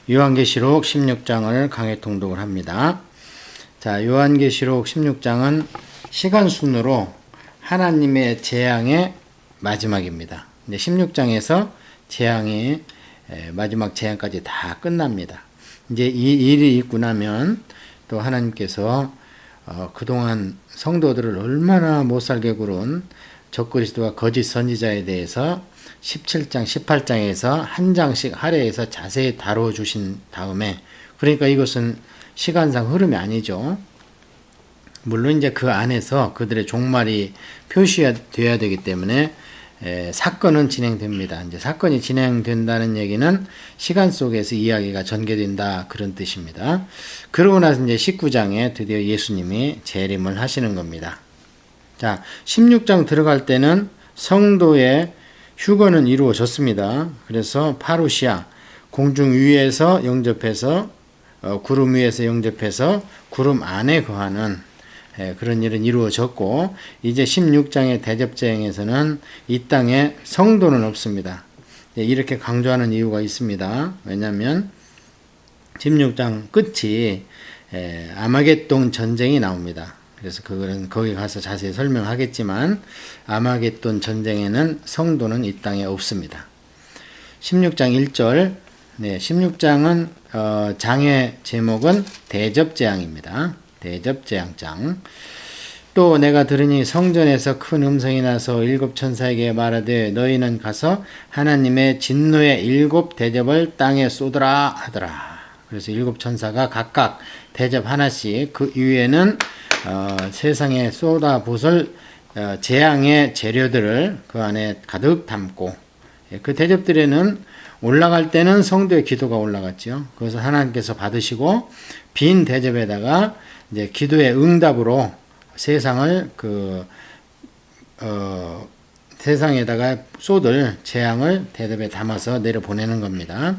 요한계시록 16장을 강해 통독을 합니다. 자, 요한계시록 16장은 시간 순으로 하나님의 재앙의 마지막입니다. 이제 16장에서 재앙이 마지막 재앙까지 다 끝납니다. 이제 이 일이 있고 나면 또 하나님께서 그동안 성도들을 얼마나 못살게 굴은 적그리스도와 거짓 선지자에 대해서 17장, 18장에서 한 장씩 할애해서 자세히 다뤄주신 다음에, 그러니까 이것은 시간상 흐름이 아니죠. 물론 이제 그 안에서 그들의 종말이 표시되어야 되기 때문에 사건은 진행됩니다. 이제 사건이 진행된다는 얘기는 시간 속에서 이야기가 전개된다, 그런 뜻입니다. 그러고 나서 이제 19장에 드디어 예수님이 재림을 하시는 겁니다. 자, 16장 들어갈 때는 성도의 휴거는 이루어졌습니다. 그래서 파루시아, 공중 위에서 영접해서 구름 위에서 영접해서 구름 안에 거하는 그런 일은 이루어졌고, 이제 16장의 대접재앙에서는 이 땅에 성도는 없습니다. 이렇게 강조하는 이유가 있습니다. 왜냐하면 16장 끝이 아마겟돈 전쟁이 나옵니다. 그래서 그거는 거기 가서 자세히 설명하겠지만, 아마겟돈 전쟁에는 성도는 이 땅에 없습니다. 16장 1절, 16장은 장의 제목은 대접재앙입니다. 대접재앙장. 또 내가 들으니 성전에서 큰 음성이 나서 7 천사에게 말하되 너희는 가서 하나님의 진노의 7 대접을 땅에 쏟으라 하더라. 그래서 7 천사가 각각 대접 하나씩, 그 위에는 세상에 쏟아붓을 재앙의 재료들을 그 안에 가득 담고, 그 대접들에는 올라갈 때는 성도의 기도가 올라갔죠. 그래서 하나님께서 받으시고, 빈 대접에다가 이제 기도의 응답으로 세상을 세상에다가 쏟을 재앙을 대접에 담아서 내려보내는 겁니다.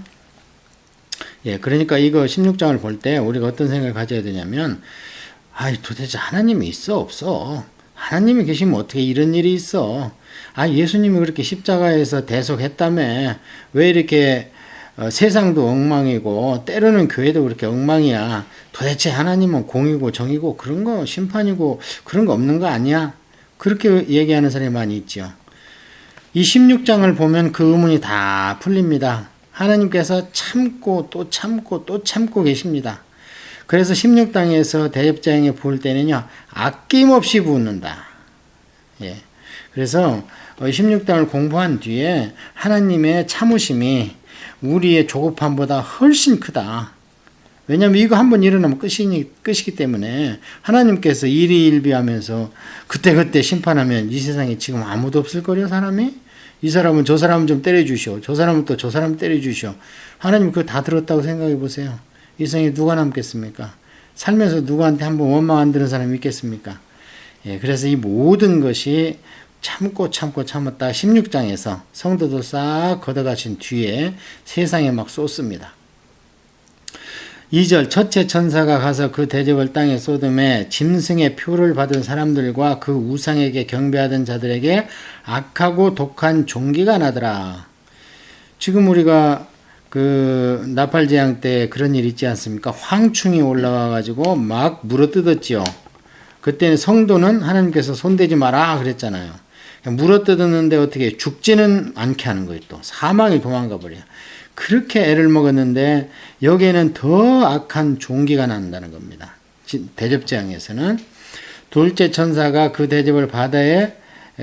그러니까 이거 16장을 볼 때 우리가 어떤 생각을 가져야 되냐면, 도대체 하나님이 있어 없어? 하나님이 계시면 어떻게 이런 일이 있어? 예수님이 그렇게 십자가에서 대속했다며 왜 이렇게 세상도 엉망이고 때로는 교회도 그렇게 엉망이야? 도대체 하나님은 공이고 정이고 그런 거, 심판이고 그런 거 없는 거 아니야? 그렇게 얘기하는 사람이 많이 있죠. 이 16장을 보면 그 의문이 다 풀립니다. 하나님께서 참고 또 참고 또 참고 계십니다. 그래서 16장에서 대접재앙에 부을 때는요, 아낌없이 붓는다. 그래서 16장을 공부한 뒤에 하나님의 참으심이 우리의 조급함보다 훨씬 크다. 왜냐하면 이거 한번 일어나면 끝이기 때문에 하나님께서 일희일비하면서 그때그때 심판하면 이 세상에 지금 아무도 없을 거려, 사람이? 이 사람은 저 사람 좀 때려주시오. 저 사람은 또 저 사람 때려주시오. 하나님 그거 다 들었다고 생각해 보세요. 이 세상에 누가 남겠습니까? 살면서 누구한테 한번 원망 안 드는 사람이 있겠습니까? 그래서 이 모든 것이 참고 참았다 16장에서 성도도 싹 걷어가신 뒤에 세상에 막 쏟습니다. 2절, 첫째 천사가 가서 그 대접을 땅에 쏟음에 짐승의 표를 받은 사람들과 그 우상에게 경배하던 자들에게 악하고 독한 종기가 나더라. 지금 우리가 그 나팔재앙 때 그런 일 있지 않습니까? 황충이 올라와 가지고 막 물어뜯었지요. 그때는 성도는 하나님께서 손대지 마라 그랬잖아요. 물어뜯었는데 어떻게 죽지는 않게 하는 거예요. 또 사망이 도망가 버려요. 그렇게 애를 먹었는데 여기에는 더 악한 종기가 난다는 겁니다. 대접재앙에서는 둘째 천사가 그 대접을 바다에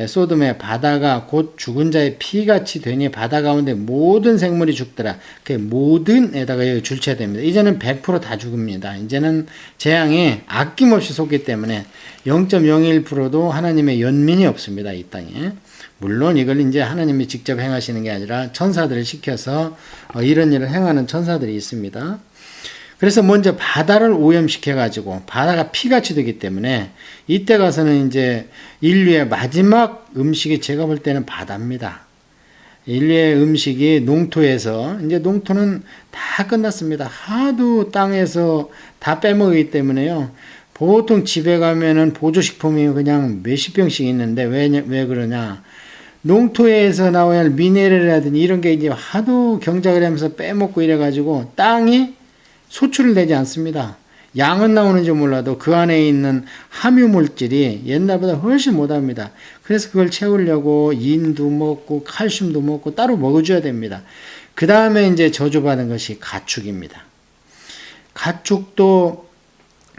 소돔의 바다가 곧 죽은 자의 피같이 되니 바다 가운데 모든 생물이 죽더라. 그 모든에다가 여기 줄쳐야 됩니다. 이제는 100% 다 죽습니다. 이제는 재앙이 아낌없이 쏟기 때문에 0.01%도 하나님의 연민이 없습니다. 이 땅에. 물론 이걸 이제 하나님이 직접 행하시는 게 아니라 천사들을 시켜서 이런 일을 행하는 천사들이 있습니다. 그래서 먼저 바다를 오염시켜가지고 바다가 피같이 되기 때문에 이때 가서는 이제 인류의 마지막 음식이 제가 볼 때는 바다입니다. 인류의 음식이 농토에서, 이제 농토는 다 끝났습니다. 하도 땅에서 다 빼먹기 때문에요. 보통 집에 가면은 보조식품이 그냥 몇십 병씩 있는데 왜 그러냐. 농토에서 나와야 할 미네랄이라든지 이런 게 이제 하도 경작을 하면서 빼먹고 이래가지고 땅이 소출되지 않습니다. 양은 나오는지 몰라도 그 안에 있는 함유 물질이 옛날보다 훨씬 못합니다. 그래서 그걸 채우려고 인도 먹고 칼슘도 먹고 따로 먹어줘야 됩니다. 그 다음에 이제 저주받은 것이 가축입니다. 가축도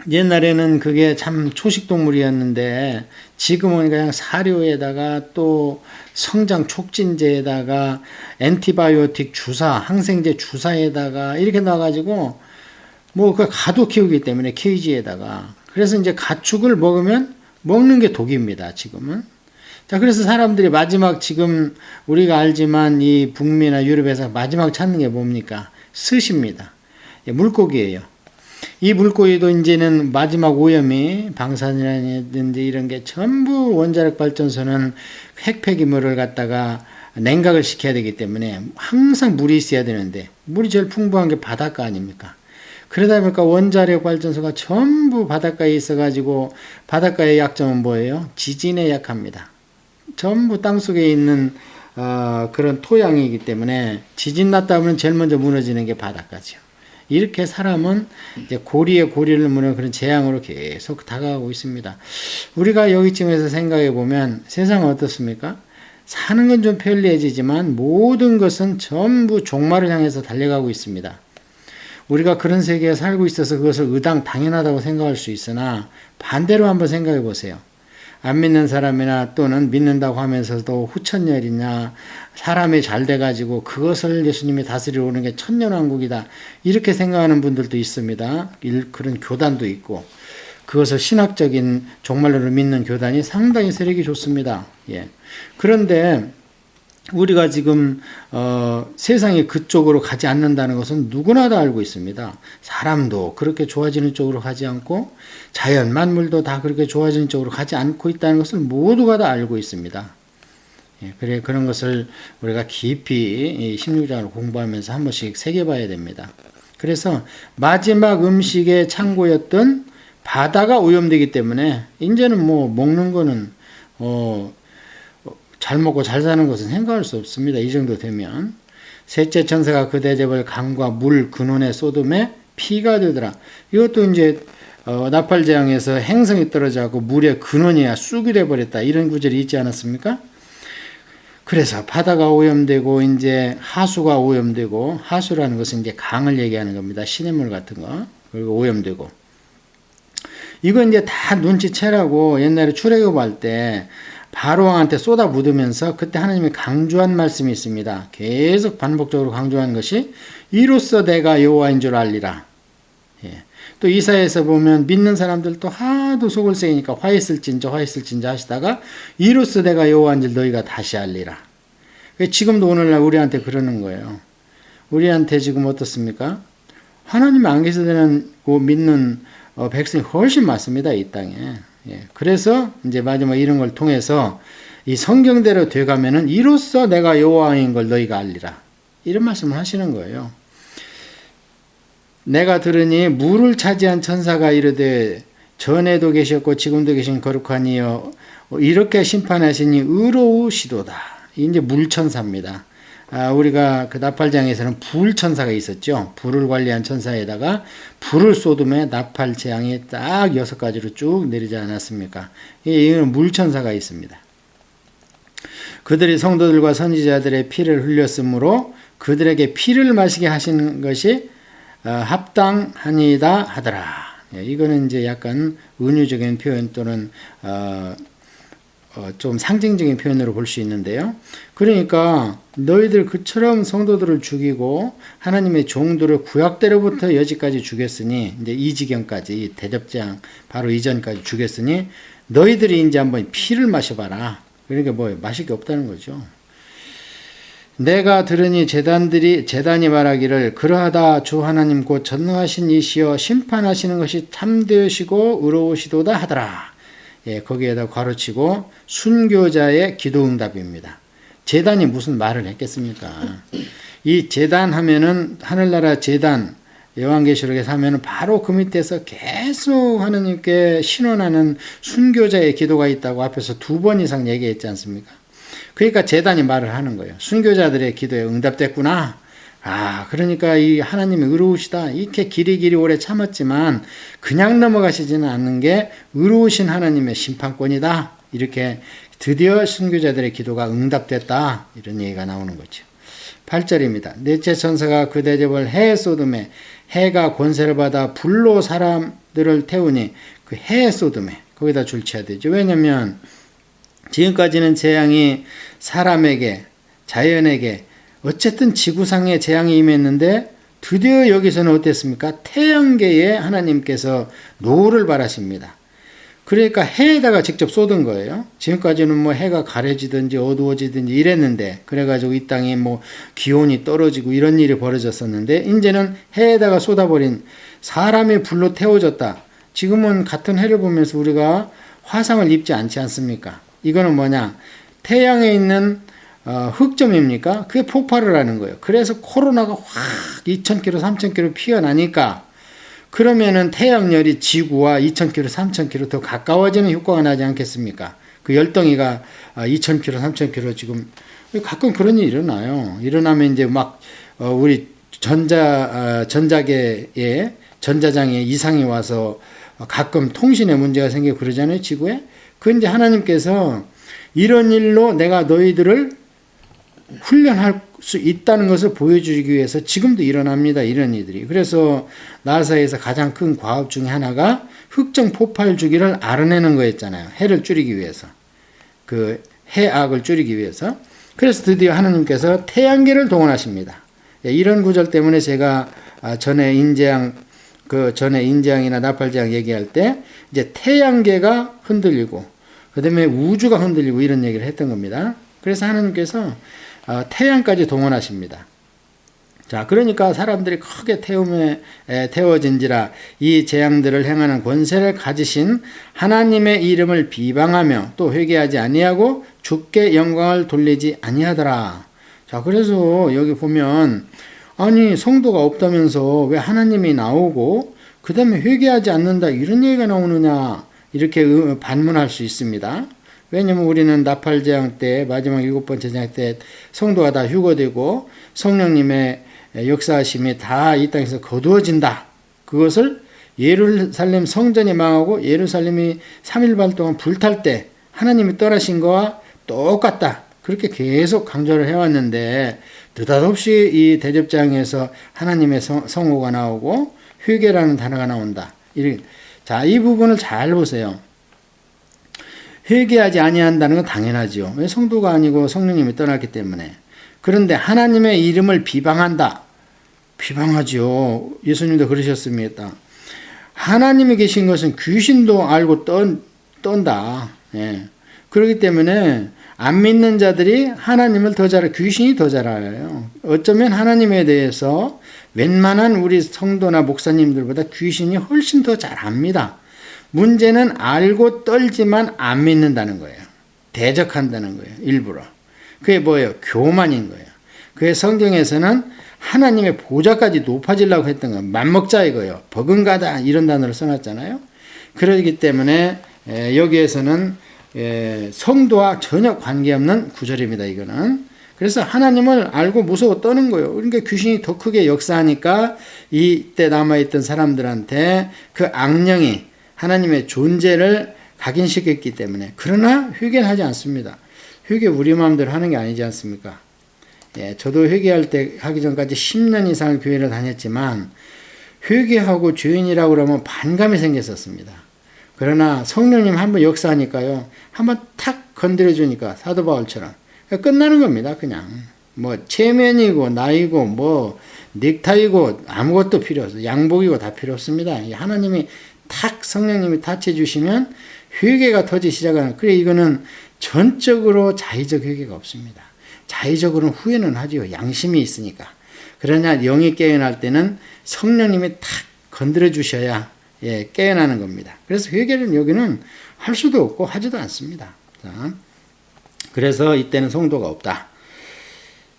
옛날에는 그게 참 초식동물이었는데 지금은 그냥 사료에다가 또 성장 촉진제에다가 엔티바이오틱 주사, 항생제 주사에다가 이렇게 놔가지고 뭐 그 가도 키우기 때문에 케이지에다가 그래서 이제 가축을 먹으면 먹는 게 독입니다. 지금은. 자, 그래서 사람들이 마지막 지금 우리가 알지만 이 북미나 유럽에서 마지막 찾는 게 뭡니까? 스시입니다. 물고기예요. 이 물고기도 이제는 마지막 오염이 방사선이라든지 이런 게 전부 원자력 발전소는 핵폐기물을 갖다가 냉각을 시켜야 되기 때문에 항상 물이 있어야 되는데 물이 제일 풍부한 게 바닷가 아닙니까? 그러다 보니까 원자력 발전소가 전부 바닷가에 있어가지고 바닷가의 약점은 뭐예요? 지진에 약합니다. 전부 땅속에 있는 그런 토양이기 때문에 지진 났다 보면 제일 먼저 무너지는 게 바닷가죠. 이렇게 사람은 이제 고리에 고리를 무는 그런 재앙으로 계속 다가가고 있습니다. 우리가 여기쯤에서 생각해 보면 세상은 어떻습니까? 사는 건 좀 편리해지지만 모든 것은 전부 종말을 향해서 달려가고 있습니다. 우리가 그런 세계에 살고 있어서 그것을 당연하다고 생각할 수 있으나 반대로 한번 생각해 보세요. 안 믿는 사람이나 또는 믿는다고 하면서도 후천열이냐 사람이 잘 돼가지고 그것을 예수님이 다스리러 오는 게 천년왕국이다 이렇게 생각하는 분들도 있습니다. 그런 교단도 있고 그것을 신학적인 종말론을 믿는 교단이 상당히 세력이 좋습니다. 예. 그런데 우리가 지금 세상이 그쪽으로 가지 않는다는 것은 누구나 다 알고 있습니다. 사람도 그렇게 좋아지는 쪽으로 가지 않고 자연 만물도 다 그렇게 좋아지는 쪽으로 가지 않고 있다는 것을 모두가 다 알고 있습니다. 예, 그래 그런 것을 우리가 깊이 16장을 공부하면서 한 번씩 새겨봐야 됩니다. 그래서 마지막 음식의 창고였던 바다가 오염되기 때문에 이제는 뭐 먹는 거는 잘 먹고 잘 사는 것은 생각할 수 없습니다. 이 정도 되면. 셋째 천사가 그 대접을 강과 물 근원에 쏟음에 피가 되더라. 이것도 이제 나팔재앙에서 행성이 떨어져갖고 물의 근원이야 쑥이 돼버렸다. 이런 구절이 있지 않았습니까? 그래서 바다가 오염되고 이제 하수가 오염되고 하수라는 것은 이제 강을 얘기하는 겁니다. 시냇물 같은 거. 그리고 오염되고. 이거 이제 다 눈치채라고 옛날에 출애굽할 때 바로왕한테 쏟아붓으면서 그때 하나님이 강조한 말씀이 있습니다. 계속 반복적으로 강조한 것이 이로써 내가 여호와인 줄 알리라. 예. 또 이사야에서 보면 믿는 사람들도 하도 속을 새기니까 화했을진저 하시다가 이로써 내가 여호와인 줄 너희가 다시 알리라. 지금도 오늘날 우리한테 그러는 거예요. 우리한테 지금 어떻습니까? 하나님 안 계시다는 믿는 백성이 훨씬 많습니다. 이 땅에. 예, 그래서 이제 마지막 이런 걸 통해서 이 성경대로 돼가면은 이로써 내가 여호와인 걸 너희가 알리라 이런 말씀을 하시는 거예요. 내가 들으니 물을 차지한 천사가 이르되 전에도 계셨고 지금도 계신 거룩한 이여 이렇게 심판하시니 의로우시도다. 이제 물천사입니다. 우리가 그 나팔장에서는 불천사가 있었죠. 불을 관리한 천사에다가 불을 쏟음에 나팔 재앙이 딱 6가지로 쭉 내리지 않았습니까? 이는 물천사가 있습니다. 그들이 성도들과 선지자들의 피를 흘렸으므로 그들에게 피를 마시게 하신 것이 합당하니다 하더라. 이거는 이제 약간 은유적인 표현 또는 좀 상징적인 표현으로 볼 수 있는데요. 그러니까 너희들 그처럼 성도들을 죽이고 하나님의 종들을 구약때로부터 여지까지 죽였으니 이제 이 지경까지 대접장 바로 이전까지 죽였으니 너희들이 이제 한번 피를 마셔봐라. 그러니까 뭐 마실 게 없다는 거죠. 내가 들으니 제단이 말하기를 그러하다 주 하나님 곧 전능하신 이시여 심판하시는 것이 참되시고 의로우시도다 하더라. 예, 거기에다 괄호치고 순교자의 기도응답입니다. 제단이 무슨 말을 했겠습니까? 이 제단 하면은 하늘나라 제단 요한계시록에서 하면은 바로 그 밑에서 계속 하느님께 신원하는 순교자의 기도가 있다고 앞에서 2번 이상 얘기했지 않습니까? 그러니까 제단이 말을 하는 거예요. 순교자들의 기도에 응답됐구나. 그러니까 이 하나님이 의로우시다. 이렇게 길이 오래 참았지만 그냥 넘어가시지는 않는 게 의로우신 하나님의 심판권이다. 이렇게 드디어 순교자들의 기도가 응답됐다. 이런 얘기가 나오는 거죠. 8절입니다. 넷째 천사가 그 대접을 해 쏘듬에 해가 권세를 받아 불로 사람들을 태우니 그 해 쏘듬에 거기다 줄쳐야 되죠. 왜냐하면 지금까지는 재앙이 사람에게 자연에게 어쨌든 지구상에 재앙이 임했는데 드디어 여기서는 어땠습니까? 태양계에 하나님께서 노를 바라십니다. 그러니까 해에다가 직접 쏟은 거예요. 지금까지는 뭐 해가 가려지든지 어두워지든지 이랬는데 그래가지고 이 땅에 뭐 기온이 떨어지고 이런 일이 벌어졌었는데 이제는 해에다가 쏟아버린 사람이 불로 태워졌다. 지금은 같은 해를 보면서 우리가 화상을 입지 않지 않습니까? 이거는 뭐냐? 태양에 있는 흑점입니까? 그게 폭발을 하는 거예요. 그래서 코로나가 확 2000km, 3000km 피어나니까 그러면은 태양열이 지구와 2000km, 3000km 더 가까워지는 효과가 나지 않겠습니까? 그 열덩이가 2000km, 3000km 지금 가끔 그런 일이 일어나요. 일어나면 이제 막 우리 전자계에 전자장에 이상이 와서 가끔 통신에 문제가 생기고 그러잖아요, 지구에. 그 이제 하나님께서 이런 일로 내가 너희들을 훈련할 수 있다는 것을 보여주기 위해서 지금도 일어납니다. 이런 일들이. 그래서 나사에서 가장 큰 과업 중에 하나가 흑점 폭발 주기를 알아내는 거였잖아요. 해를 줄이기 위해서. 그 해악을 줄이기 위해서. 그래서 드디어 하나님께서 태양계를 동원하십니다. 이런 구절 때문에 제가 전에 인재앙이나 나팔재앙 얘기할 때 이제 태양계가 흔들리고 그다음에 우주가 흔들리고 이런 얘기를 했던 겁니다. 그래서 하나님께서 태양까지 동원하십니다. 자, 그러니까 사람들이 크게 태워진지라 이 재앙들을 행하는 권세를 가지신 하나님의 이름을 비방하며 또 회개하지 아니하고 주께 영광을 돌리지 아니하더라. 자, 그래서 여기 보면 아니 성도가 없다면서 왜 하나님이 나오고 그 다음에 회개하지 않는다 이런 얘기가 나오느냐 이렇게 반문할 수 있습니다. 왜냐면 우리는 나팔재앙 때 마지막 7번째 재앙 때 성도가 다 휴거되고 성령님의 역사하심이 다 이 땅에서 거두어진다. 그것을 예루살렘 성전이 망하고 예루살렘이 3일반 동안 불탈 때 하나님이 떠나신 거와 똑같다. 그렇게 계속 강조를 해왔는데 느닷없이 이 대접장에서 하나님의 성호가 나오고 회개라는 단어가 나온다. 자, 이 부분을 잘 보세요. 회개하지 아니한다는 건 당연하죠. 왜 성도가 아니고 성령님이 떠났기 때문에. 그런데 하나님의 이름을 비방한다. 비방하죠. 예수님도 그러셨습니다. 하나님이 계신 것은 귀신도 알고 떤다. 예. 그렇기 때문에 안 믿는 자들이 하나님을 더 잘, 귀신이 더 잘 알아요. 어쩌면 하나님에 대해서 웬만한 우리 성도나 목사님들보다 귀신이 훨씬 더 잘 압니다. 문제는 알고 떨지만 안 믿는다는 거예요. 대적한다는 거예요. 일부러. 그게 뭐예요? 교만인 거예요. 그게 성경에서는 하나님의 보좌까지 높아지려고 했던 거예요. 맘먹자 이거예요. 버금가다 이런 단어를 써놨잖아요. 그러기 때문에 여기에서는 성도와 전혀 관계없는 구절입니다. 이거는. 그래서 하나님을 알고 무서워 떠는 거예요. 그러니까 귀신이 더 크게 역사하니까 이때 남아있던 사람들한테 그 악령이 하나님의 존재를 각인시켰기 때문에. 그러나 회개는 하지 않습니다. 회개 우리 마음대로 하는 게 아니지 않습니까? 저도 회개할 때 하기 전까지 10년 이상을 교회를 다녔지만 회개하고 죄인이라고 그러면 반감이 생겼었습니다. 그러나 성령님 한번 역사하니까요. 한번 탁 건드려주니까 사도 바울처럼 끝나는 겁니다. 그냥 뭐 체면이고 나이고 뭐 넥타이고 아무것도 필요 없어요. 양복이고 다 필요 없습니다. 하나님이 탁 성령님이 타치해주시면 회개가 터지기 시작하는. 그래 이거는 전적으로 자의적 회개가 없습니다. 자의적으로는 후회는 하지요. 양심이 있으니까. 그러나 영이 깨어날 때는 성령님이 탁 건드려 주셔야 깨어나는 겁니다. 그래서 회개를 여기는 할 수도 없고 하지도 않습니다. 자, 그래서 이때는 성도가 없다.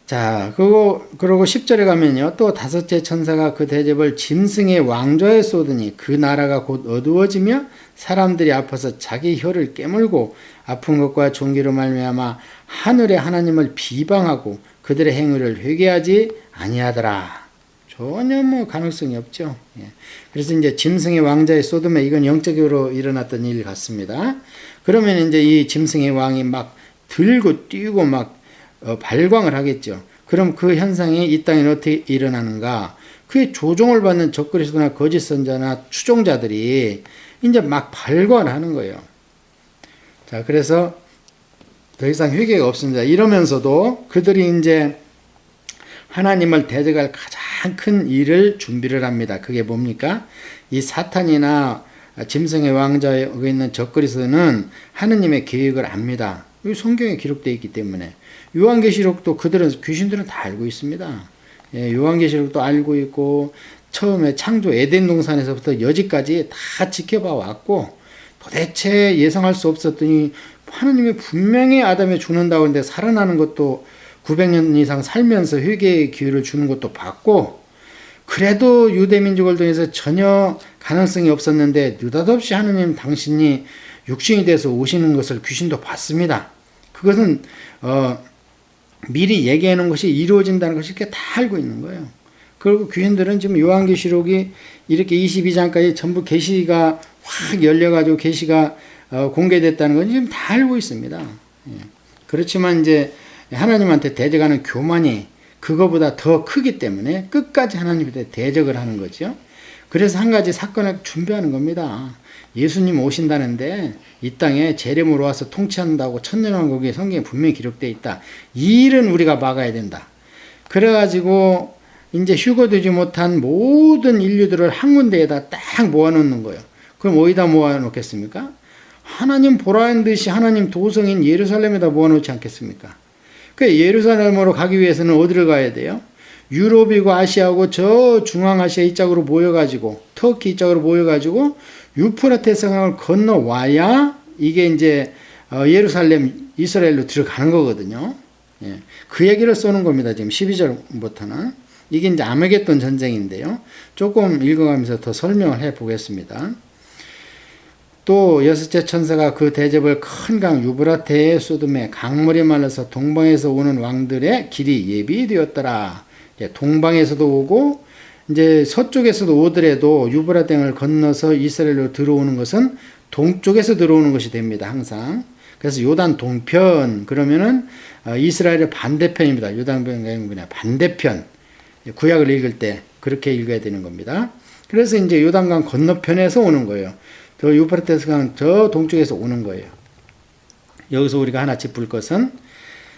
자, 그러고 10절에 가면요. 또 다섯째 천사가 그 대접을 짐승의 왕좌에 쏟으니 그 나라가 곧 어두워지며 사람들이 아파서 자기 혀를 깨물고 아픈 것과 종기로 말미암아 하늘의 하나님을 비방하고 그들의 행위를 회개하지 아니하더라. 전혀 뭐 가능성이 없죠. 예. 그래서 이제 짐승의 왕자의 소돔에 이건 영적으로 일어났던 일 같습니다. 그러면 이제 이 짐승의 왕이 막 들고 뛰고 막 발광을 하겠죠. 그럼 그 현상이 이 땅에 어떻게 일어나는가? 그의 조종을 받는 적그리스도나 거짓 선자나 추종자들이 이제 막 발광을 하는 거예요. 자, 그래서 더 이상 회개가 없습니다. 이러면서도 그들이 이제 하나님을 대적할 가장 큰 일을 준비를 합니다. 그게 뭡니까? 이 사탄이나 짐승의 왕자에 있는 적그리스도는 하느님의 계획을 압니다. 이 성경에 기록되어 있기 때문에. 요한계시록도 귀신들은 다 알고 있습니다. 예, 요한계시록도 알고 있고 처음에 창조 에덴 동산에서부터 여지까지 다 지켜봐 왔고 도대체 예상할 수 없었더니 하느님이 분명히 아담에 죽는다고 하는데 살아나는 것도 900년 이상 살면서 회개의 기회를 주는 것도 봤고 그래도 유대민족을 통해서 전혀 가능성이 없었는데 느닷없이 하느님 당신이 육신이 돼서 오시는 것을 귀신도 봤습니다. 그것은 미리 얘기해 놓은 것이 이루어진다는 것을 이렇게 다 알고 있는 거예요. 그리고 귀신들은 지금 요한계시록이 이렇게 22장까지 전부 계시가 확 열려가지고 계시가 공개됐다는 건 지금 다 알고 있습니다. 예. 그렇지만 이제 하나님한테 대적하는 교만이 그거보다 더 크기 때문에 끝까지 하나님한테 대적을 하는 거죠. 그래서 한 가지 사건을 준비하는 겁니다. 예수님 오신다는데 이 땅에 재림으로 와서 통치한다고 천년왕국의 성경에 분명히 기록되어 있다. 이 일은 우리가 막아야 된다. 그래가지고 이제 휴거되지 못한 모든 인류들을 한 군데에다 딱 모아놓는 거예요. 그럼 어디다 모아놓겠습니까? 하나님 보라는 듯이 하나님 도성인 예루살렘에다 모아놓지 않겠습니까? 그 예루살렘으로 가기 위해서는 어디를 가야 돼요? 유럽이고 아시아고 저 중앙아시아 이쪽으로 모여가지고 터키 이쪽으로 모여가지고 유프라테스 강을 건너와야 이게 이제 예루살렘 이스라엘로 들어가는 거거든요. 예. 그 얘기를 쏘는 겁니다. 지금 12절부터는. 이게 이제 아메겟돈 전쟁인데요. 조금 읽어가면서 더 설명을 해 보겠습니다. 또 여섯째 천사가 그 대접을 큰 강 유브라테의 소돔에 강물이 말라서 동방에서 오는 왕들의 길이 예비되었더라. 동방에서도 오고 이제 서쪽에서도 오더라도 유브라땡을 건너서 이스라엘로 들어오는 것은 동쪽에서 들어오는 것이 됩니다. 항상. 그래서 요단 동편 그러면은 이스라엘의 반대편입니다. 요단강의 반대편. 구약을 읽을 때 그렇게 읽어야 되는 겁니다. 그래서 이제 요단강 건너편에서 오는 거예요. 저 유프라테스 강 저 동쪽에서 오는 거예요. 여기서 우리가 하나 짚을 것은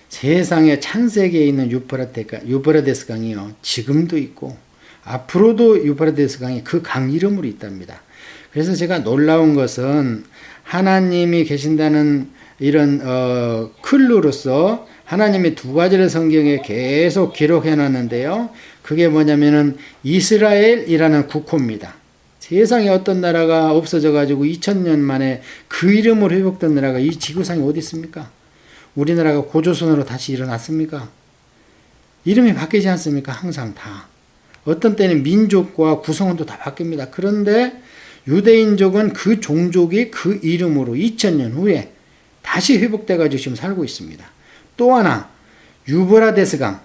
세상의 창세기에 있는 유프라테스 강이요. 지금도 있고 앞으로도 유프라테스 강이 그 강 이름으로 있답니다. 그래서 제가 놀라운 것은 하나님이 계신다는 이런 클루로서 하나님이 두 가지를 성경에 계속 기록해 놨는데요. 그게 뭐냐면은 이스라엘이라는 국호입니다. 세상에 어떤 나라가 없어져 가지고 2000년 만에 그 이름으로 회복된 나라가 이 지구상에 어디 있습니까? 우리나라가 고조선으로 다시 일어났습니까? 이름이 바뀌지 않습니까? 항상 다. 어떤 때는 민족과 구성원도 다 바뀝니다. 그런데 유대인족은 그 종족이 그 이름으로 2000년 후에 다시 회복돼 가지고 지금 살고 있습니다. 또 하나 유브라데스 강.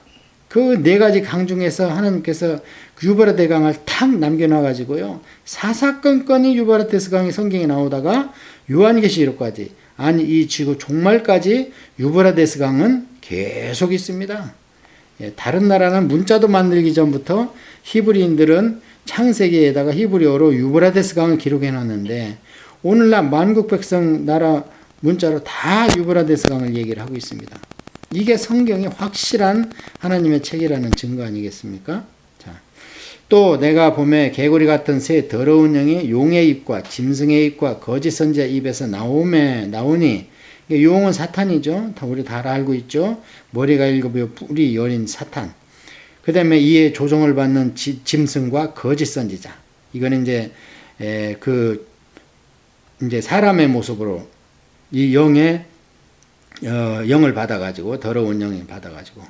그 네 가지 강 중에서 하나님께서 유브라데스 강을 탁 남겨놔 가지고요. 사사건건이 유브라데스 강이 성경에 나오다가 요한계시록까지 아니 이 지구 종말까지 유브라데스 강은 계속 있습니다. 예, 다른 나라는 문자도 만들기 전부터 히브리인들은 창세기에다가 히브리어로 유브라데스 강을 기록해 놨는데 오늘날 만국 백성 나라 문자로 다 유브라데스 강을 얘기를 하고 있습니다. 이게 성경이 확실한 하나님의 책이라는 증거 아니겠습니까? 자, 또 내가 봄에 개구리 같은 새 더러운 영이 용의 입과 짐승의 입과 거짓 선지자 입에서 나오니 용은 사탄이죠. 우리 다 알고 있죠. 머리가 7이요 뿔이 10인 사탄. 그 다음에 이에 조종을 받는 짐승과 거짓 선지자. 이거는 이제 이제 사람의 모습으로 이 영의 영을 받아가지고 더러운 영을 받아가지고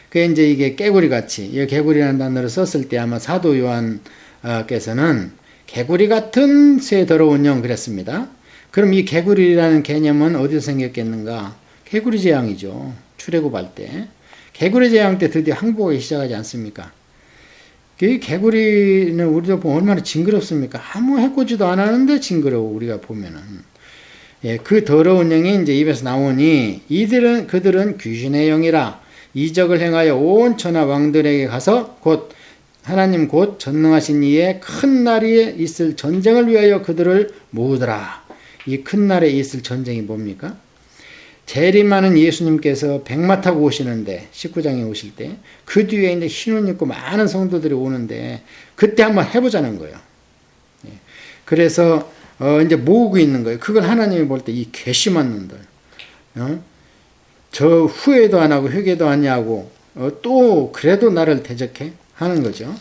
그게 이제 이게 깨구리 같이 이 개구리라는 단어를 썼을 때 아마 사도 요한께서는 개구리 같은 새 더러운 영 그랬습니다. 그럼 이 개구리라는 개념은 어디서 생겼겠는가? 개구리 재앙이죠. 출애굽할 때 개구리 재앙 때 드디어 항복하기 시작하지 않습니까? 이 개구리는 우리도 보면 얼마나 징그럽습니까? 아무 해코지도 안 하는데 징그러워 우리가 보면은. 예, 그 더러운 영이 이제 입에서 나오니 그들은 귀신의 영이라 이적을 행하여 온 천하 왕들에게 가서 곧 하나님 곧 전능하신 이의 큰 날에 있을 전쟁을 위하여 그들을 모으더라. 이 큰 날에 있을 전쟁이 뭡니까? 재림하는 예수님께서 백마 타고 오시는데 19장에 오실 때 그 뒤에 이제 흰옷 입고 많은 성도들이 오는데 그때 한번 해보자는 거예요. 예. 그래서 이제 모으고 있는 거예요. 그걸 하나님이 볼 때 이 괘씸한 놈들, 저 후회도 안 하고 회개도 안 하고 또 그래도 나를 대적해 하는 거죠.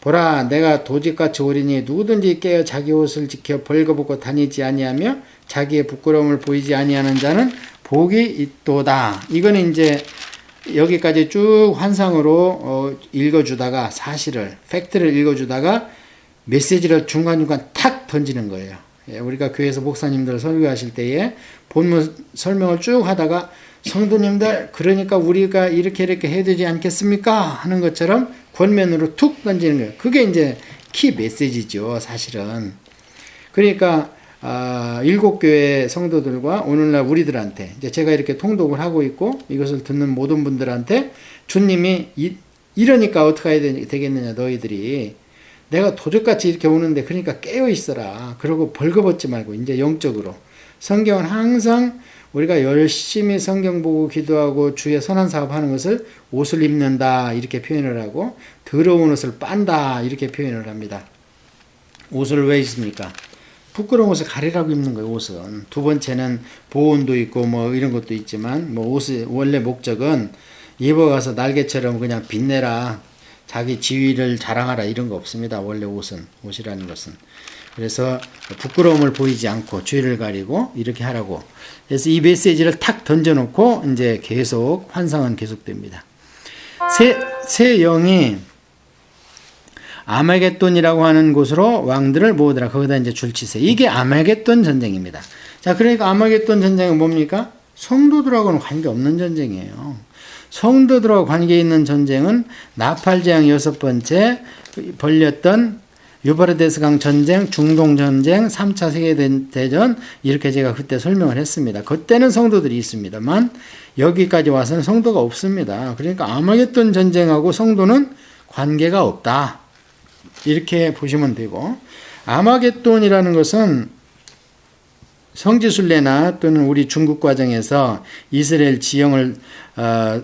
보라, 내가 도적같이 오리니 누구든지 깨어 자기 옷을 지켜 벌거벗고 다니지 아니하며 자기의 부끄러움을 보이지 아니하는 자는 복이 있도다. 이거는 이제 여기까지 쭉 환상으로 읽어주다가 사실을 팩트를 읽어주다가 메시지를 중간중간 탁 던지는 거예요. 예, 우리가 교회에서 목사님들 설교하실 때에 본문 설명을 쭉 하다가 성도님들 그러니까 우리가 이렇게 해야 되지 않겠습니까? 하는 것처럼 권면으로 툭 던지는 거예요. 그게 이제 키 메시지죠, 사실은. 그러니까 일곱 교회 성도들과 오늘날 우리들한테 이제 제가 이렇게 통독을 하고 있고 이것을 듣는 모든 분들한테 주님이 이러니까 어떻게 해야 되겠느냐 너희들이 내가 도적같이 이렇게 오는데 그러니까 깨어 있어라. 그러고 벌거벗지 말고 이제 영적으로 성경은 항상 우리가 열심히 성경 보고 기도하고 주의 선한 사업하는 것을 옷을 입는다 이렇게 표현을 하고 더러운 옷을 빤다 이렇게 표현을 합니다. 옷을 왜 입습니까? 부끄러운 옷을 가리라고 입는 거예요. 옷은. 두 번째는 보온도 있고 뭐 이런 것도 있지만 뭐 옷의 원래 목적은 입어가서 날개처럼 그냥 빛내라 자기 지위를 자랑하라 이런 거 없습니다. 원래 옷이라는 것은. 그래서 부끄러움을 보이지 않고 주의를 가리고 이렇게 하라고. 그래서 이 메시지를 탁 던져놓고 이제 계속 환상은 계속됩니다. 새 영이 아마겟돈이라고 하는 곳으로 왕들을 모으더라. 거기다 이제 줄치세. 이게 아마겟돈 전쟁입니다. 자, 그러니까 아마겟돈 전쟁은 뭡니까? 성도들하고는 관계없는 전쟁이에요. 성도들하고 관계 있는 전쟁은 나팔재앙 6번째 벌렸던 유브라데스강 전쟁, 중동 전쟁, 3차 세계대전 이렇게 제가 그때 설명을 했습니다. 그때는 성도들이 있습니다만 여기까지 와서는 성도가 없습니다. 그러니까 아마겟돈 전쟁하고 성도는 관계가 없다. 이렇게 보시면 되고 아마겟돈이라는 것은 성지순례나 또는 우리 중국 과정에서 이스라엘 지형을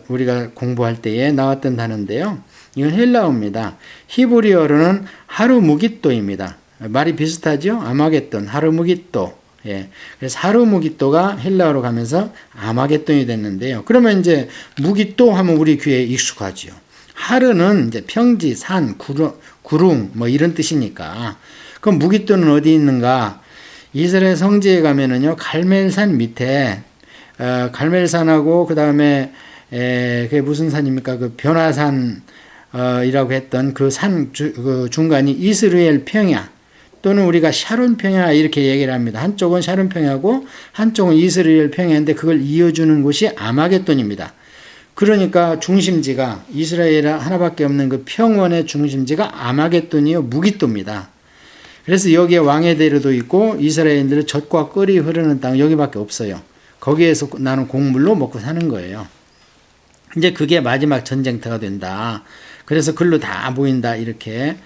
우리가 공부할 때에 나왔던 단어인데요. 이건 헬라어입니다. 히브리어로는 하루무깃도입니다. 말이 비슷하죠? 아마겟돈, 하루무깃도. 예. 그래서 하루무깃도가 헬라어로 가면서 아마겟돈이 됐는데요. 그러면 이제 무깃도 하면 우리 귀에 익숙하죠. 하루는 이제 평지, 산, 구릉 뭐 이런 뜻이니까. 그럼 무깃도는 어디 있는가? 이스라엘 성지에 가면은요, 갈멜산 밑에, 갈멜산하고 그 다음에 그게 무슨 산입니까? 그 변화산 이라고 했던 그 산 그 중간이 이스라엘 평야 또는 우리가 샤론 평야 이렇게 얘기를 합니다. 한쪽은 샤론 평야고 한쪽은 이스라엘 평야인데 그걸 이어주는 곳이 아마겟돈입니다. 그러니까 중심지가 이스라엘 하나밖에 없는 그 평원의 중심지가 아마겟돈이요 무깃도입니다. 그래서 여기에 왕의 대로도 있고 이스라엘인들은 젖과 꿀이 흐르는 땅 여기밖에 없어요. 거기에서 나는 곡물로 먹고 사는 거예요. 이제 그게 마지막 전쟁터가 된다. 그래서 글로 다 모인다 이렇게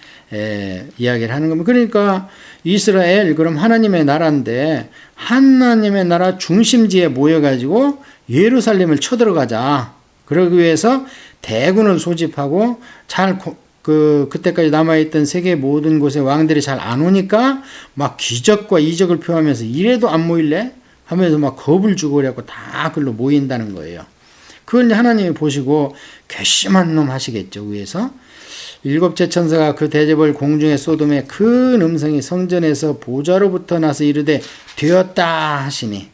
이야기를 하는 겁니다. 그러니까 이스라엘 그럼 하나님의 나라인데 하나님의 나라 중심지에 모여가지고 예루살렘을 쳐들어가자. 그러기 위해서 대군을 소집하고 그때까지 남아있던 세계 모든 곳의 왕들이 잘 안 오니까 막 기적과 이적을 표하면서 이래도 안 모일래? 하면서 막 겁을 주고 그래갖고 다 글로 모인다는 거예요. 그걸 하나님이 보시고 괘씸한 놈 하시겠죠. 위에서 일곱째 천사가 그 대접을 공중에 소돔의 큰 음성이 성전에서 보좌로부터 나서 이르되 되었다 하시니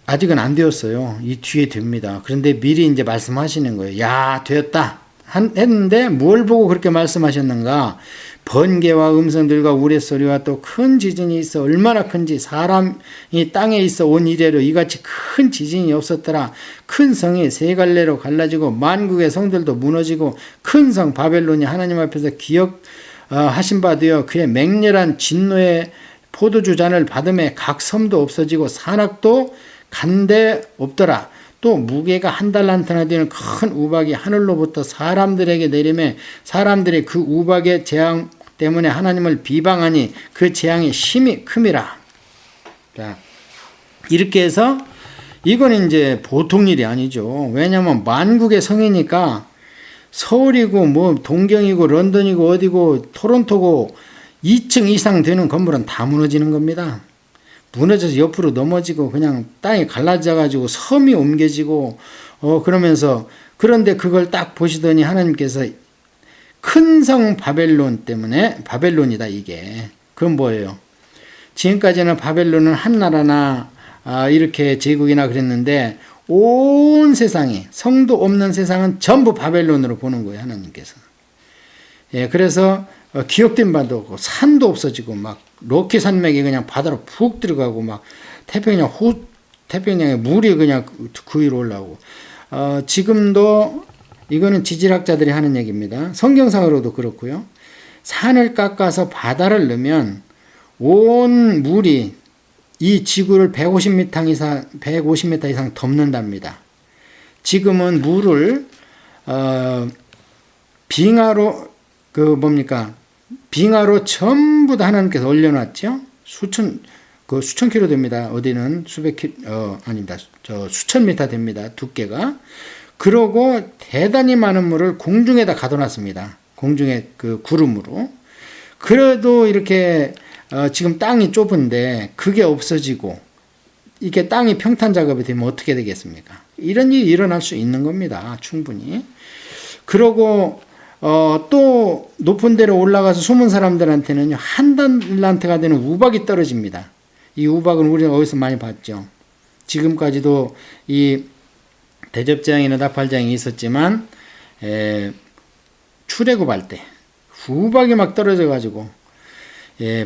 아직은 안 되었어요. 이 뒤에 됩니다. 그런데 미리 이제 말씀하시는 거예요. 야, 되었다. 했는데 뭘 보고 그렇게 말씀하셨는가? 번개와 음성들과 우레소리와 또 큰 지진이 있어 얼마나 큰지 사람이 땅에 있어 온 이래로 이같이 큰 지진이 없었더라. 큰 성이 세 갈래로 갈라지고 만국의 성들도 무너지고 큰 성 바벨론이 하나님 앞에서 기억하신 바 되어 그의 맹렬한 진노의 포도주 잔을 받음에 각 섬도 없어지고 산악도 간데 없더라. 또 무게가 한 달란트나 되는 큰 우박이 하늘로부터 사람들에게 내리매 사람들이 그 우박의 재앙 때문에 하나님을 비방하니 그 재앙이 심히 큼이라. 자, 이렇게 해서 이건 이제 보통 일이 아니죠. 왜냐하면 만국의 성이니까 서울이고 뭐 동경이고 런던이고 어디고 토론토고 2층 이상 되는 건물은 다 무너지는 겁니다. 무너져서 옆으로 넘어지고 그냥 땅이 갈라져가지고 섬이 옮겨지고 그러면서 그런데 그걸 딱 보시더니 하나님께서 큰 성 바벨론 때문에 바벨론이다 이게. 그건 뭐예요? 지금까지는 바벨론은 한 나라나 이렇게 제국이나 그랬는데 온 세상이 성도 없는 세상은 전부 바벨론으로 보는 거예요 하나님께서. 예, 그래서 기억된 바도 없고 산도 없어지고 막 로키 산맥이 그냥 바다로 푹 들어가고 막 태평양에 물이 그냥 그 위로 올라오고 지금도 이거는 지질학자들이 하는 얘기입니다. 성경상으로도 그렇고요. 산을 깎아서 바다를 넣으면 온 물이 이 지구를 150m 이상 덮는답니다. 지금은 물을 빙하로 전부 다 하나님께서 올려놨죠. 수천 킬로 됩니다. 어디는 수천 미터 됩니다. 두께가. 그러고 대단히 많은 물을 공중에다 가둬놨습니다. 공중에 그 구름으로. 그래도 이렇게 지금 땅이 좁은데 그게 없어지고 이게 땅이 평탄 작업이 되면 어떻게 되겠습니까? 이런 일이 일어날 수 있는 겁니다. 충분히. 그러고 또 높은 데로 올라가서 숨은 사람들한테는 한 달란트가 되는 우박이 떨어집니다. 이 우박은 우리가 어디서 많이 봤죠. 지금까지도 이 대접재앙이나 나팔재앙이 있었지만 출애굽할 때 우박이 막 떨어져 가지고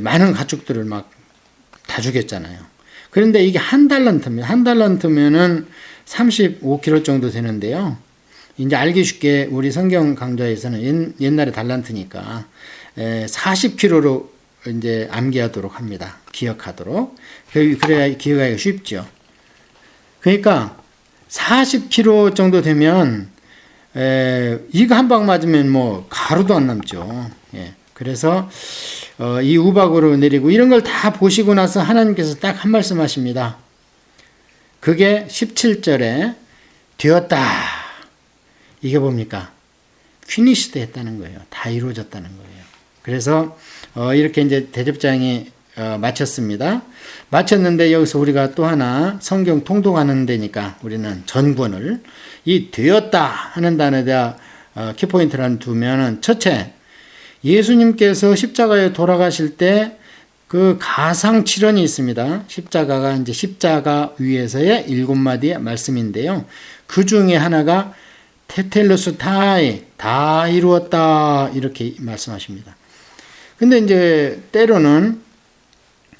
많은 가축들을 막 다 죽였잖아요. 그런데 이게 한 달란트입니다. 한 달란트면은 35kg 정도 되는데요. 이제 알기 쉽게 우리 성경 강좌에서는 옛날에 달란트니까 40kg로 이제 암기하도록 합니다. 기억하도록. 그래야 기억하기가 쉽죠. 그러니까 40kg 정도 되면 이거 한 방 맞으면 뭐 가루도 안 남죠. 예. 그래서 이 우박으로 내리고 이런 걸 다 보시고 나서 하나님께서 딱 한 말씀 하십니다. 그게 17절에 되었다. 이게 뭡니까? 피니시드 했다는 거예요. 다 이루어졌다는 거예요. 그래서 이렇게 이제 대접장이 마쳤습니다. 마쳤는데 여기서 우리가 또 하나 성경 통독하는 데니까 우리는 전권을 이 되었다 하는 단어에다 키포인트를 두면은 첫째, 예수님께서 십자가에 돌아가실 때 그 가상 7원이 있습니다. 십자가가 이제 십자가 위에서의 7마디의 말씀인데요. 그 중에 하나가 테텔로스 타이, 다 이루었다 이렇게 말씀하십니다. 근데 이제 때로는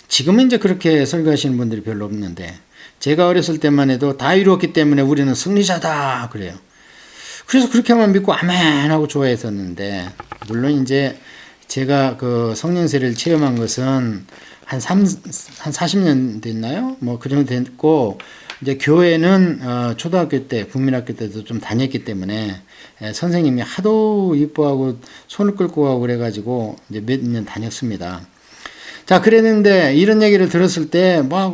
지금은 이제 그렇게 설교하시는 분들이 별로 없는데 제가 어렸을 때만 해도 다 이루었기 때문에 우리는 승리자다 그래요. 그래서 그렇게만 믿고 아멘 하고 좋아했었는데 물론 이제 제가 그 성령세를 체험한 것은 한 40년 됐나요? 뭐 그 정도 됐고 이제 교회는 초등학교 때 국민학교 때도 좀 다녔기 때문에 선생님이 하도 이뻐하고 손을 끌고 가고 그래가지고 이제 몇 년 다녔습니다. 자, 그랬는데 이런 얘기를 들었을 때 막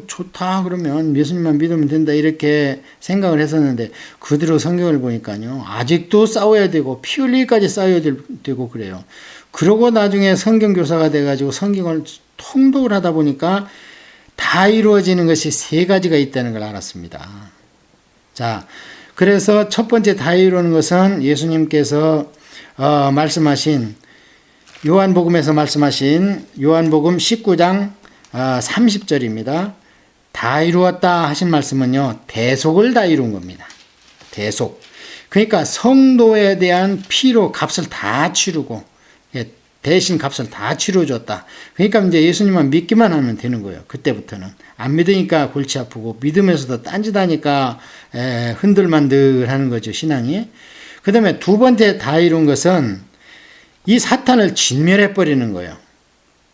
좋다 그러면 예수님만 믿으면 된다 이렇게 생각을 했었는데 그 뒤로 성경을 보니까요 아직도 싸워야 되고 피 흘리기까지 싸워야 되고 그래요. 그러고 나중에 성경교사가 돼가지고 성경을 통독을 하다 보니까 다 이루어지는 것이 3가지가 있다는 걸 알았습니다. 자, 그래서 첫 번째 다 이루는 것은 예수님께서 말씀하신 요한복음에서 말씀하신 요한복음 19장 30절입니다. 다 이루었다 하신 말씀은요, 대속을 다 이룬 겁니다. 대속. 그러니까 성도에 대한 피로 값을 다 치르고, 대신 값을 다 치러줬다. 그러니까 이제 예수님만 믿기만 하면 되는 거예요. 그때부터는. 안 믿으니까 골치 아프고, 믿으면서도 딴짓하니까 흔들만들 하는 거죠, 신앙이. 그 다음에 두 번째 다 이룬 것은 이 사탄을 진멸해버리는 거예요.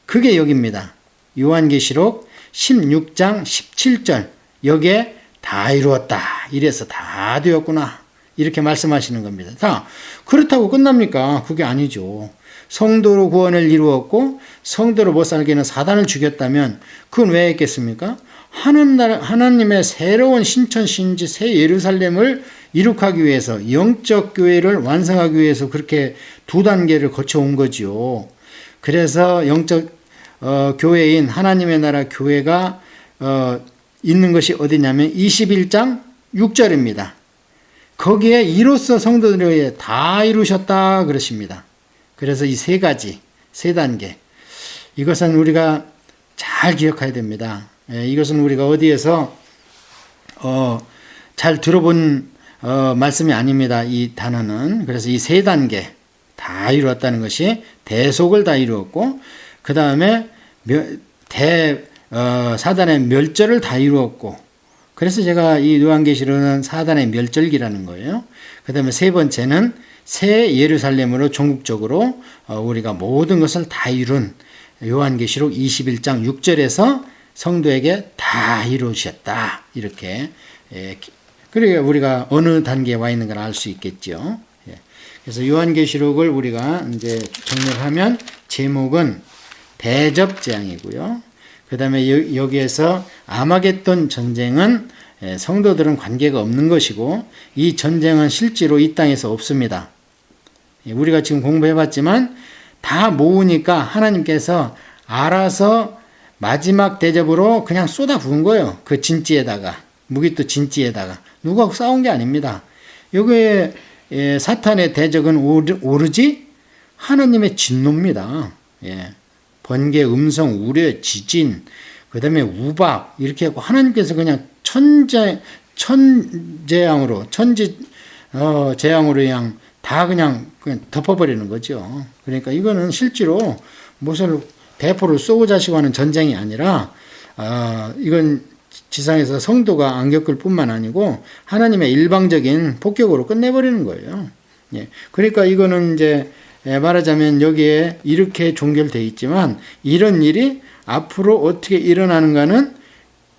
그게 여기입니다. 요한계시록 16장 17절. 여기에 다 이루었다. 이래서 다 되었구나. 이렇게 말씀하시는 겁니다. 자, 그렇다고 끝납니까? 그게 아니죠. 성도로 구원을 이루었고 성도로 못 살게 하는 사단을 죽였다면 그건 왜 했겠습니까? 하나님의 새로운 신천 신지 새 예루살렘을 이룩하기 위해서 영적 교회를 완성하기 위해서 그렇게 두 단계를 거쳐온 거죠. 그래서 영적 교회인 하나님의 나라 교회가 있는 것이 어디냐면 21장 6절입니다. 거기에 이로써 성도들에게 다 이루셨다 그러십니다. 그래서 이 세 가지, 세 단계, 이것은 우리가 잘 기억해야 됩니다. 이것은 우리가 어디에서 잘 들어본 말씀이 아닙니다. 이 단어는. 그래서 이 세 단계 다 이루었다는 것이 대속을 다 이루었고, 그 다음에 사단의 멸절을 다 이루었고, 그래서 제가 이 요한계시록은 사단의 멸절기라는 거예요. 그 다음에 세 번째는 새 예루살렘으로 종국적으로 우리가 모든 것을 다 이룬 요한계시록 21장 6절에서 성도에게 다 이루셨다. 이렇게. 그러니까 우리가 어느 단계에 와 있는 걸 알 수 있겠죠. 그래서 요한계시록을 우리가 이제 정리를 하면 제목은 대접재앙이고요. 그 다음에 여기에서 아마겟돈 전쟁은 성도들은 관계가 없는 것이고 이 전쟁은 실제로 이 땅에서 없습니다. 우리가 지금 공부해봤지만 다 모으니까 하나님께서 알아서 마지막 대접으로 그냥 쏟아 부은 거예요. 그 진지에다가, 무기또 진지에다가. 누가 싸운 게 아닙니다. 여기에 사탄의 대적은 오르지 하나님의 진노입니다. 번개, 음성, 우려, 지진, 그 다음에 우박 이렇게 하고 하나님께서 그냥 천재앙으로 그냥 다 그냥 덮어버리는 거죠. 그러니까 이거는 실제로 무엇을 대포를 쏘고 자시고 하는 전쟁이 아니라 이건 지상에서 성도가 안 겪을 뿐만 아니고 하나님의 일방적인 폭격으로 끝내버리는 거예요. 그러니까 이거는 이제 말하자면 여기에 이렇게 종결되어 있지만 이런 일이 앞으로 어떻게 일어나는가는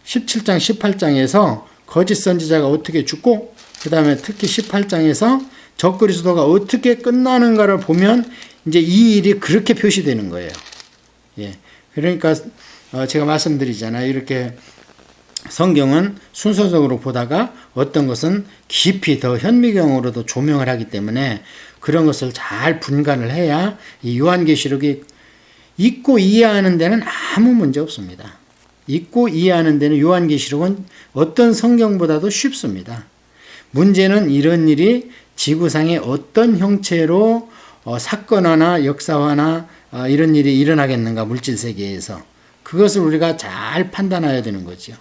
17장 18장에서 거짓 선지자가 어떻게 죽고 그 다음에 특히 18장에서 적그리스도가 어떻게 끝나는가를 보면 이제 이 일이 그렇게 표시되는 거예요. 그러니까 제가 말씀드리잖아요. 이렇게 성경은 순서적으로 보다가 어떤 것은 깊이 더 현미경으로도 조명을 하기 때문에 그런 것을 잘 분간을 해야 이 요한계시록이 읽고 이해하는 데는 아무 문제 없습니다. 읽고 이해하는 데는 요한계시록은 어떤 성경보다도 쉽습니다. 문제는 이런 일이 지구상의 어떤 형체로 사건화나 역사화나 이런 일이 일어나겠는가, 물질세계에서. 그것을 우리가 잘 판단해야 되는 거죠.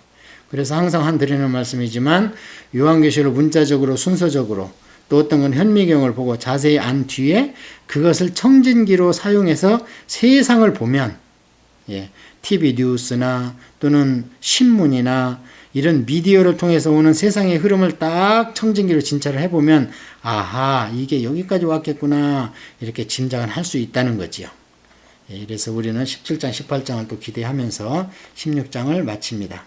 그래서 항상 드리는 말씀이지만 요한계시록 문자적으로 순서적으로 또 어떤 건 현미경을 보고 자세히 안 뒤에 그것을 청진기로 사용해서 세상을 보면 TV 뉴스나 또는 신문이나 이런 미디어를 통해서 오는 세상의 흐름을 딱 청진기로 진찰을 해보면 아하 이게 여기까지 왔겠구나 이렇게 짐작은 할 수 있다는 거지요. 그래서 우리는 17장 18장을 또 기대하면서 16장을 마칩니다.